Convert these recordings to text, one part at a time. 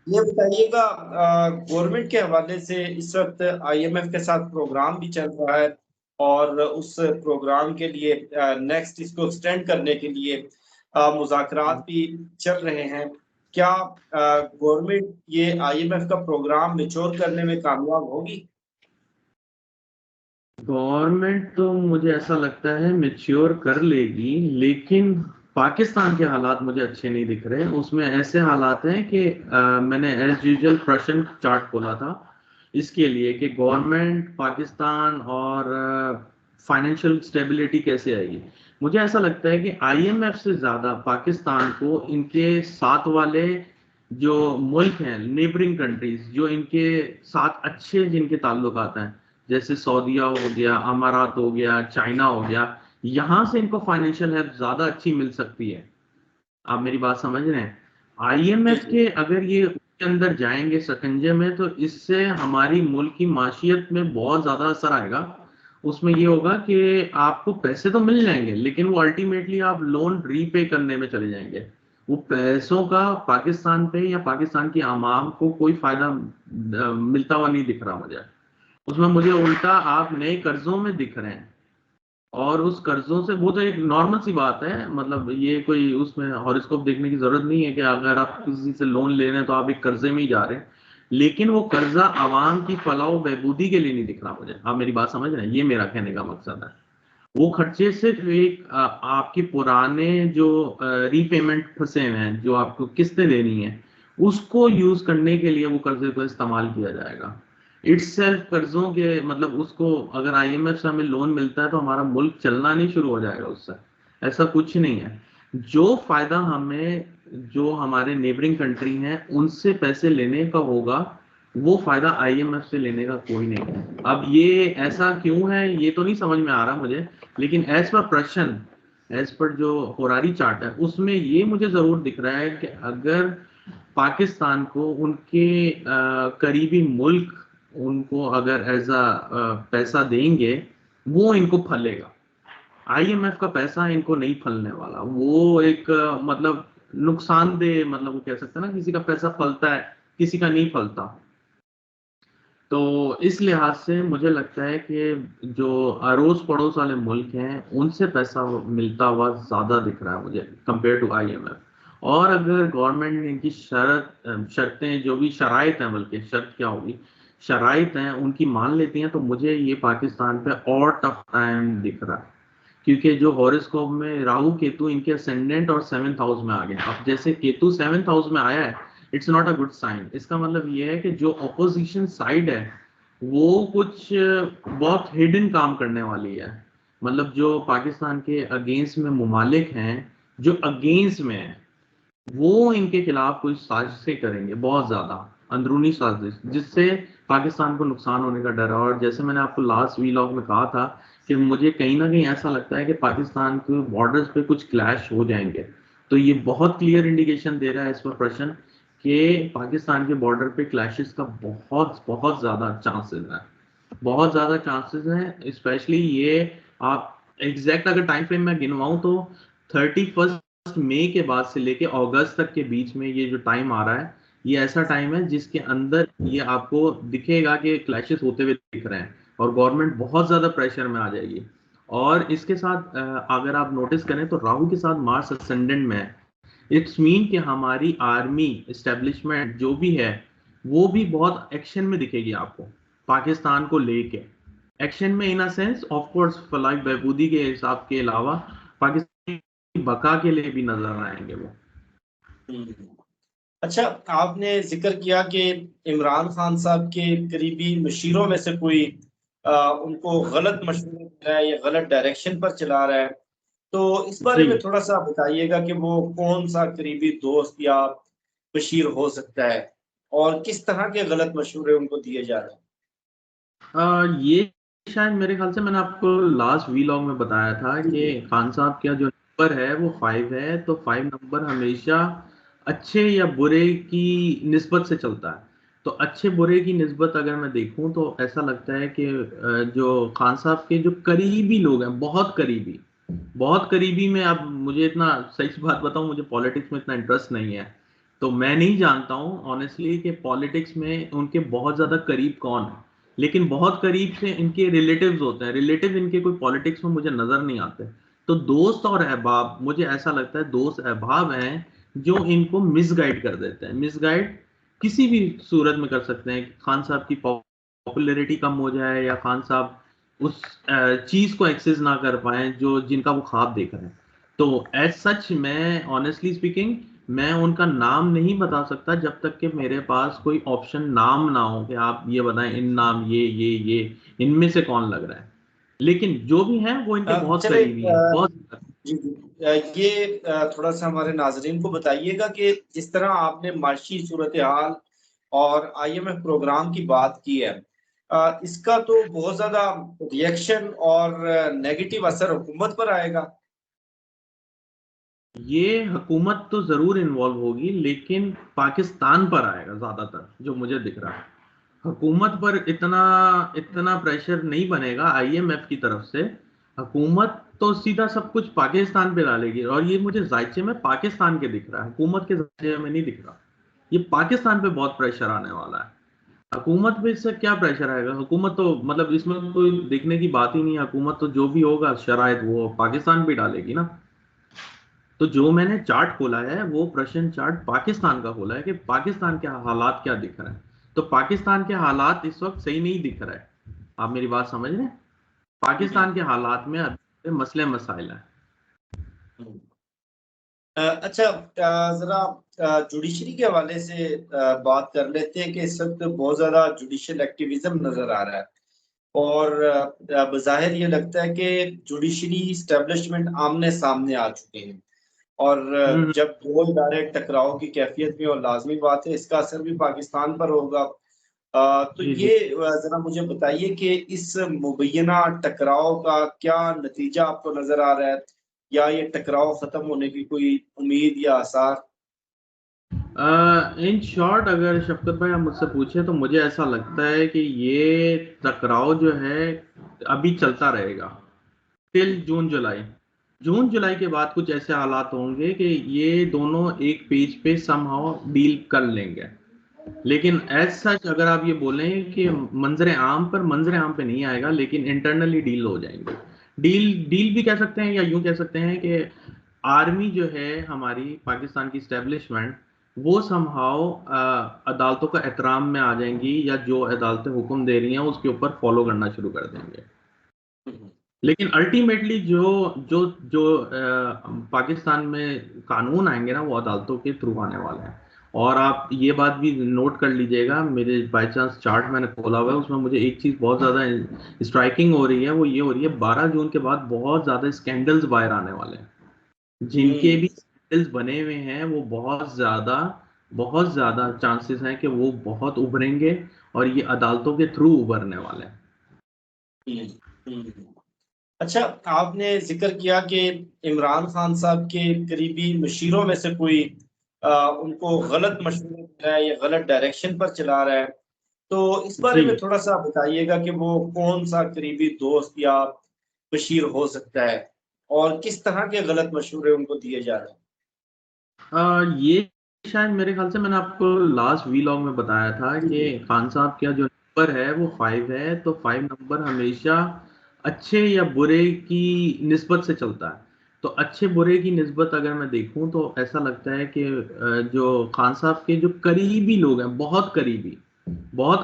ये बताइएगा, गवर्नमेंट के हवाले से इस वक्त आईएमएफ के साथ प्रोग्राम भी चल रहा है, और उस प्रोग्राम के लिए नेक्स्ट इसको एक्सटेंड करने के लिए मुज़ाकरात भी चल रहे हैं। क्या गवर्नमेंट ये आईएमएफ का प्रोग्राम मैच्योर करने में कामयाब होगी? गवर्नमेंट तो मुझे ऐसा लगता है मेच्योर कर लेगी, लेकिन पाकिस्तान के हालात मुझे अच्छे नहीं दिख रहे। उसमें ऐसे हालात हैं कि मैंने एज यूजुअल प्रश्न चार्ट खोला था इसके लिए कि गवर्नमेंट पाकिस्तान और फाइनेंशियल स्टेबिलिटी कैसे आएगी। मुझे ऐसा लगता है कि आईएमएफ से ज़्यादा पाकिस्तान को इनके साथ वाले जो मुल्क हैं, नेबरिंग कंट्रीज, जो इनके साथ अच्छे जिनके ताल्लुकात हैं, जैसे सऊदीया हो गया, अमारात हो गया, चाइना हो गया, यहां से इनको फाइनेंशियल हेल्प ज्यादा अच्छी मिल सकती है। आप मेरी बात समझ रहे हैं? जी आईएमएफ जी। के अगर ये उसके अंदर जाएंगे शकंजे में, तो इससे हमारी मुल्क की माशियत में बहुत ज्यादा असर आएगा। उसमें ये होगा कि आपको पैसे तो मिल जाएंगे, लेकिन वो अल्टीमेटली आप लोन रीपे करने में चले जाएंगे। वो पैसों का पाकिस्तान पे या पाकिस्तान की आवाम को कोई फायदा मिलता हुआ नहीं दिख रहा मुझे। उसमें मुझे उल्टा आप नए कर्जों में दिख रहे हैं। और उस कर्जों से, वो तो एक नॉर्मल सी बात है, मतलब ये कोई उसमें हॉरोस्कोप देखने की जरूरत नहीं है कि अगर आप किसी से लोन ले रहे हैं तो आप एक कर्जे में ही जा रहे हैं। लेकिन वो कर्जा आवाम की फलाह बहबूदी के लिए नहीं दिख रहा मुझे। आप मेरी बात समझ रहे हैं? ये मेरा कहने का मकसद है। वो खर्चे सिर्फ एक आपके पुराने जो रीपेमेंट फंसे हुए हैं, जो आपको किस्तें देनी है, उसको यूज करने के लिए वो कर्जे को इस्तेमाल किया जाएगा। इट्स सेल्फ कर्जों के मतलब, उसको अगर आईएमएफ से हमें लोन मिलता है तो हमारा मुल्क चलना नहीं शुरू हो जाएगा उससे। ऐसा कुछ नहीं है। जो फायदा हमें, जो हमारे नेबरिंग कंट्री हैं उनसे पैसे लेने का होगा, वो फायदा आईएमएफ से लेने का कोई नहीं है। अब ये ऐसा क्यों है ये तो नहीं समझ में आ रहा मुझे, लेकिन एज पर प्रश्न, एज पर जो होरारी चार्ट है, उसमें ये मुझे जरूर दिख रहा है कि अगर पाकिस्तान को उनके करीबी मुल्क उनको अगर एज पैसा देंगे, वो इनको फलेगा। आईएमएफ का पैसा इनको नहीं फलने वाला। वो एक मतलब नुकसानदेह, मतलब वो कह सकते हैं ना, किसी का पैसा फलता है, किसी का नहीं फलता। तो इस लिहाज से मुझे लगता है कि जो अड़ोस पड़ोस वाले मुल्क हैं उनसे पैसा मिलता हुआ ज्यादा दिख रहा है मुझे कंपेयर टू आईएमएफ। और अगर गवर्नमेंट ने इनकी शर्तें, जो भी शराइत हैं, बल्कि शर्त क्या होगी, शराइत हैं, उनकी मान लेती हैं, तो मुझे ये पाकिस्तान पे और टफ टाइम दिख रहा है। क्योंकि जो हॉरोस्कोप में राहु केतु इनके असेंडेंट और सेवेंथ हाउस में आ गए। अब जैसे केतु सेवेंथ हाउस में आया है, it's not a good sign. इसका मतलब ये है कि जो अपोजिशन साइड है वो कुछ बहुत हिडन काम करने वाली है। मतलब जो पाकिस्तान के अगेंस्ट में मुमालिक हैं, जो अगेंस्ट में है, वो इनके खिलाफ कुछ साजिशें करेंगे, बहुत ज्यादा अंदरूनी साजिश, जिससे पाकिस्तान को नुकसान होने का डर है। और जैसे मैंने आपको लास्ट वीलॉग में कहा था कि मुझे कहीं ना कहीं ऐसा लगता है कि पाकिस्तान के बॉर्डर्स पे कुछ क्लैश हो जाएंगे। तो ये बहुत क्लियर इंडिकेशन दे रहा है इस पर प्रश्न कि पाकिस्तान के बॉर्डर पे क्लैशेस का बहुत बहुत ज्यादा चांसेस है। बहुत ज्यादा चांसेस हैं, स्पेशली ये, आप एग्जैक्ट अगर टाइम फ्रेम में गिनवाऊं तो 31 मई के बाद से लेके अगस्त तक के बीच में ये जो टाइम आ रहा है, ये ऐसा टाइम है जिसके अंदर ये आपको दिखेगा कि क्लैशेस होते हुए दिख रहे हैं और गवर्नमेंट बहुत ज्यादा प्रेशर में आ जाएगी। और इसके साथ अगर आप नोटिस करें तो राहु के साथ मार्स असेंडेंट में है। इट्स मीन कि हमारी आर्मी एस्टेब्लिशमेंट जो भी है, वो भी बहुत एक्शन में दिखेगी आपको पाकिस्तान को लेके। एक्शन में इन अ सेंस, ऑफ कोर्स फलाह बहबूदी के हिसाब के अलावा पाकिस्तान की बका के लिए भी नजर आएंगे वो। हम्म। अच्छा, आपने जिक्र किया कि इमरान खान साहब के करीबी मशीरों में से कोई उनको गलत मशवरे दे रहा है या गलत डायरेक्शन पर चला रहा है। तो इस बारे जी। में थोड़ा सा बताइएगा कि वो कौन सा करीबी दोस्त या बशीर हो सकता है, और किस तरह के गलत मशवरे उनको दिए जा रहे हैं। ये शायद मेरे ख्याल से मैंने आपको लास्ट वीलॉग में बताया था जी जी। कि खान साहब का जो नंबर है वो 5 है, तो 5 नंबर हमेशा अच्छे या बुरे की निस्बत से चलता है। तो अच्छे बुरे की निस्बत अगर मैं देखूं तो ऐसा लगता है कि जो खान साहब के जो करीबी लोग हैं, बहुत करीबी, बहुत करीबी में, अब मुझे इतना सही सी बात बताऊं, मुझे पॉलिटिक्स में इतना इंटरेस्ट नहीं है। तो मैं नहीं जानता हूँ ऑनेस्टली कि पॉलिटिक्स में उनके बहुत ज्यादा करीब कौन है, लेकिन बहुत करीब से इनके रिलेटिव्स होते हैं। रिलेटिव इनके कोई पॉलिटिक्स में मुझे नजर नहीं आते। तो दोस्त और अहबाब, मुझे ऐसा लगता है दोस्त अहबाब हैं जो इनको मिसगाइड कर देते हैं। मिसगाइड किसी भी सूरत में कर सकते हैं कि खान साहब की पॉपुलैरिटी कम हो जाए या खान साहब उस चीज को एक्सेस ना कर पाए जो जिनका वो ख्वाब देख रहे हैं। तो एज सच मैं ऑनेस्टली स्पीकिंग मैं उनका नाम नहीं बता सकता जब तक कि मेरे पास कोई ऑप्शन नाम ना हो कि आप ये बताएं इन नाम ये इनमें से कौन लग रहा है। लेकिन जो भी हैं वो इनके बहुत चले करीबी हैं, बहुत। जी जी। ये थोड़ा सा हमारे नाजरीन को बताइएगा कि जिस तरह आपने माशी सूरत हाल और आईएमएफ प्रोग्राम की बात की है, इसका तो बहुत ज्यादा रिएक्शन और नेगेटिव असर हुकूमत पर आएगा। ये हुकूमत तो जरूर इन्वॉल्व होगी, लेकिन पाकिस्तान पर आएगा ज्यादातर जो मुझे दिख रहा है। हुकूमत पर इतना इतना प्रेशर नहीं बनेगा आईएमएफ की तरफ से। हुकूमत तो सीधा सब कुछ पाकिस्तान पे डालेगी, और ये मुझे जायचे में पाकिस्तान के दिख रहा है, हुकूमत के जायचे में नहीं दिख रहा। ये पाकिस्तान पे बहुत प्रेशर आने वाला है। हुकूमत पे इससे क्या प्रेशर आएगा? हुकूमत तो मतलब इसमें कोई देखने की बात ही नहीं है। हुकूमत तो जो भी होगा शरायत वो पाकिस्तान पे डालेगी ना। तो जो मैंने चार्ट खोला है वो प्रश्न चार्ट पाकिस्तान का खोला है कि पाकिस्तान के हालात क्या दिख रहे हैं। तो पाकिस्तान के हालात इस वक्त सही नहीं दिख रहा है। आप मेरी बात समझ रहे हैं? पाकिस्तान के हालात में अभी मसले मसाइल हैं। अच्छा, जरा जुडिशरी के हवाले से बात कर लेते हैं कि इस वक्त बहुत ज्यादा जुडिशियल एक्टिविज्म नजर आ रहा है और बज़ाहिर ये लगता है कि जुडिशरी इस्टेब्लिशमेंट आमने सामने आ चुके हैं और हम्म। जब दो इदारे टकराव की कैफियत में, और लाजमी बात है इसका असर भी पाकिस्तान पर होगा। तो जी जी। ये जरा मुझे बताइए कि इस मुबैना टकराव का क्या नतीजा आपको नजर आ रहा है, या ये टकराव खत्म होने की कोई उम्मीद या आसार? इन शॉर्ट अगर शफकत भाई आप मुझसे पूछे तो मुझे ऐसा लगता है कि ये टकराव जो है अभी चलता रहेगा टिल जून जुलाई। जून जुलाई के बाद कुछ ऐसे हालात होंगे कि ये दोनों एक पेज पे समहाउ डील कर लेंगे। लेकिन एज सच अगर आप ये बोलें कि मंजर आम पे नहीं आएगा, लेकिन इंटरनली डील हो जाएंगे। डील डील भी कह सकते हैं या यूं कह सकते हैं कि आर्मी जो है हमारी पाकिस्तान की स्टैब्लिशमेंट वो समहाउ अदालतों का एहतराम में आ जाएंगी, या जो अदालतें हुक्म दे रही हैं उसके ऊपर फॉलो करना शुरू कर देंगे। लेकिन अल्टीमेटली जो जो जो पाकिस्तान में कानून आएंगे ना वो अदालतों के थ्रू आने वाले हैं। और आप ये बात भी नोट कर लीजिएगा, मेरे बाय चांस चार्ट मैंने खोला हुआ है उसमें मुझे एक चीज बहुत ज्यादा स्ट्राइकिंग हो रही है, वो ये हो रही है 12 जून के बाद बहुत ज्यादा स्कैंडल्स बाहर आने वाले हैं। जिनके भी स्कैंडल्स बने हुए हैं वो बहुत ज्यादा चांसेस हैं कि वो बहुत उभरेंगे, और ये अदालतों के थ्रू उभरने वाले हैं। अच्छा, आपने जिक्र किया कि इमरान खान साहब के करीबी मुशीरों में से कोई उनको गलत मशवरे दे रहा है या गलत डायरेक्शन पर चला रहा है, तो इस बारे जी। में थोड़ा सा बताइएगा कि वो कौन सा करीबी दोस्त या बशीर हो सकता है और किस तरह के गलत मशवरे उनको दिए जा रहे हैं। ये शायद मेरे ख्याल से मैंने आपको लास्ट वीलॉग में बताया था जी जी। कि खान साहब का जो नंबर है वो 5 है, तो 5 नंबर हमेशा अच्छे या बुरे की निस्बत से चलता है। तो अच्छे बुरे की निस्बत अगर मैं देखूं तो ऐसा लगता है कि जो खान साहब के जो करीबी लोग हैं, बहुत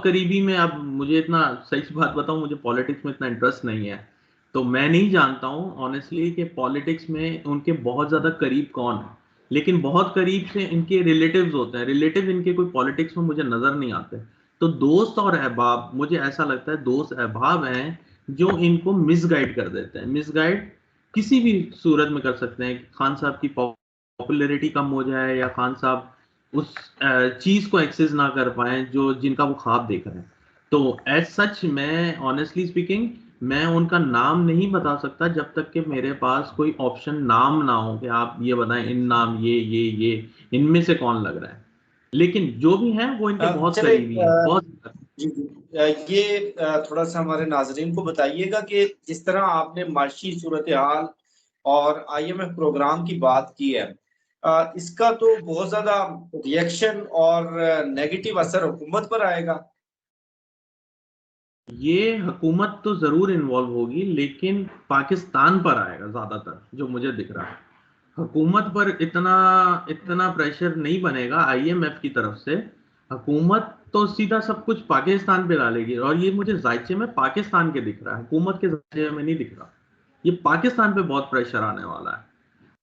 करीबी में, अब मुझे इतना सही बात बताऊं, मुझे पॉलिटिक्स में इतना इंटरेस्ट नहीं है, तो मैं नहीं जानता हूं ऑनेस्टली कि पॉलिटिक्स में उनके बहुत ज्यादा करीब कौन है। लेकिन बहुत करीब से इनके रिलेटिव्स होते हैं। रिलेटिव इनके कोई पॉलिटिक्स में मुझे नजर नहीं आते। तो दोस्त और अहबाब, मुझे ऐसा लगता है दोस्त अहबाब हैं जो इनको मिसगाइड कर देते हैं। मिसगाइड किसी भी सूरत में कर सकते हैं कि खान साहब की पॉपुलैरिटी कम हो जाए या खान साहब उस चीज को एक्सेस ना कर पाए जो जिनका वो ख्वाब देख रहे हैं। तो एज सच मैं ऑनेस्टली स्पीकिंग मैं उनका नाम नहीं बता सकता जब तक कि मेरे पास कोई ऑप्शन नाम ना हो कि आप ये बताएं इन नाम ये इनमें से कौन लग रहा है। लेकिन जो भी हैं वो इनके बहुत चले करीबी हैं, बहुत। जी जी। ये थोड़ा सा हमारे नाजरीन को बताइएगा कि जिस तरह आपने माशी सूरत हाल और आईएमएफ प्रोग्राम की बात की है, इसका तो बहुत ज्यादा रिएक्शन और नेगेटिव असर हुकूमत पर आएगा। ये हुकूमत तो जरूर इन्वॉल्व होगी, लेकिन पाकिस्तान पर आएगा ज्यादातर, जो मुझे दिख रहा है। हुकूमत पर इतना इतना प्रेशर नहीं बनेगा आईएमएफ की तरफ से। हुकूमत तो सीधा सब कुछ पाकिस्तान पे डालेगी, और ये मुझे जायचे में पाकिस्तान के दिख रहा है, हुकूमत के जायचे में नहीं दिख रहा। ये पाकिस्तान पे बहुत प्रेशर आने वाला है।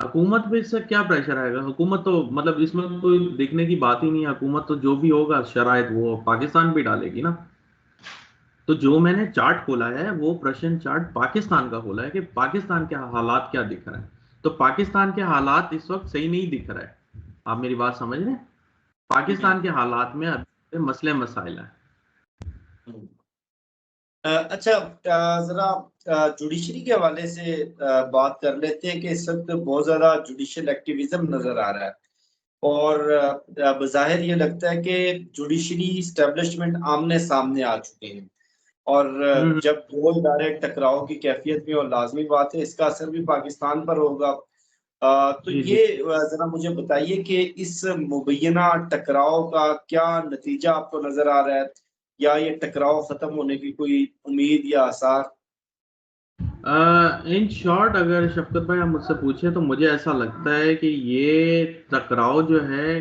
हुकूमत पे इससे क्या प्रेशर आएगा? हुकूमत तो मतलब इसमें कोई देखने की बात ही नहीं है। हुकूमत तो जो भी होगा शरायत वो पाकिस्तान भी डालेगी ना। तो जो मैंने चार्ट खोला है वो प्रश्न चार्ट पाकिस्तान का खोला है कि पाकिस्तान के हालात क्या दिख रहे हैं। तो पाकिस्तान के हालात इस वक्त सही नहीं दिख रहे हैं। आप मेरी बात समझ रहे हैं? पाकिस्तान के हालात में अभी मसले मसाइल है। अच्छा, जरा जुडिशरी के हवाले से बात कर लेते हैं कि इस वक्त बहुत ज्यादा जुडिशियल एक्टिविज्म नजर आ रहा है, और बज़ाहिर ये लगता है कि जुडिशरी इस्टेब्लिशमेंट आमने सामने आ चुके हैं, और जब दो इदारे टकराव की कैफियत में, और लाजमी बात है इसका असर भी पाकिस्तान पर होगा। तो जी जी। ये जरा मुझे बताइए कि इस मुबैना टकराव का क्या नतीजा आपको नजर आ रहा है, या ये टकराव खत्म होने की कोई उम्मीद या आसार? इन शॉर्ट अगर शफकत भाई आप मुझसे पूछे तो मुझे ऐसा लगता है कि ये टकराव जो है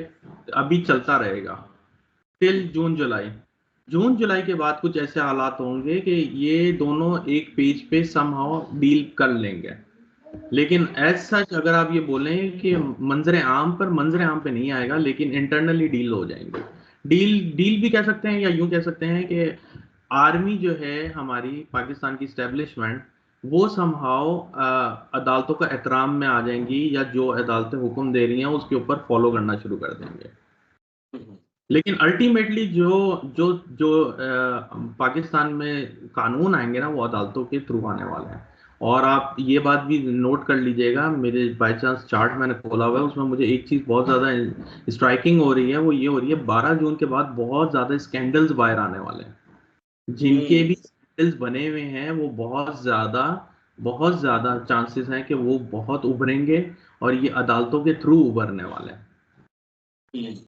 अभी चलता रहेगा टिल जून जुलाई। जून जुलाई के बाद कुछ ऐसे हालात होंगे कि ये दोनों एक पेज पे समहाउ डील कर लेंगे। लेकिन एज सच अगर आप ये बोलें कि मंजर आम पे नहीं आएगा, लेकिन इंटरनली डील हो जाएंगे। डील डील भी कह सकते हैं, या यूं कह सकते हैं कि आर्मी जो है हमारी पाकिस्तान की स्टैब्लिशमेंट, वो समहाउ अदालतों का एहतराम में आ जाएंगी, या जो अदालतें हुक्म दे रही हैं उसके ऊपर फॉलो करना शुरू कर देंगे। लेकिन अल्टीमेटली जो जो जो पाकिस्तान में कानून आएंगे ना, वो अदालतों के थ्रू आने वाले हैं। और आप ये बात भी नोट कर लीजिएगा, मेरे बाय चांस चार्ट मैंने खोला हुआ है, उसमें मुझे एक चीज बहुत ज्यादा स्ट्राइकिंग हो रही है, वो ये हो रही है 12 जून के बाद बहुत ज्यादा स्कैंडल्स बाहर आने वाले हैं। जिनके भी स्कैंडल्स बने हुए हैं वो बहुत ज्यादा चांसेस हैं कि वो बहुत उभरेंगे, और ये अदालतों के थ्रू उभरने वाले हैं।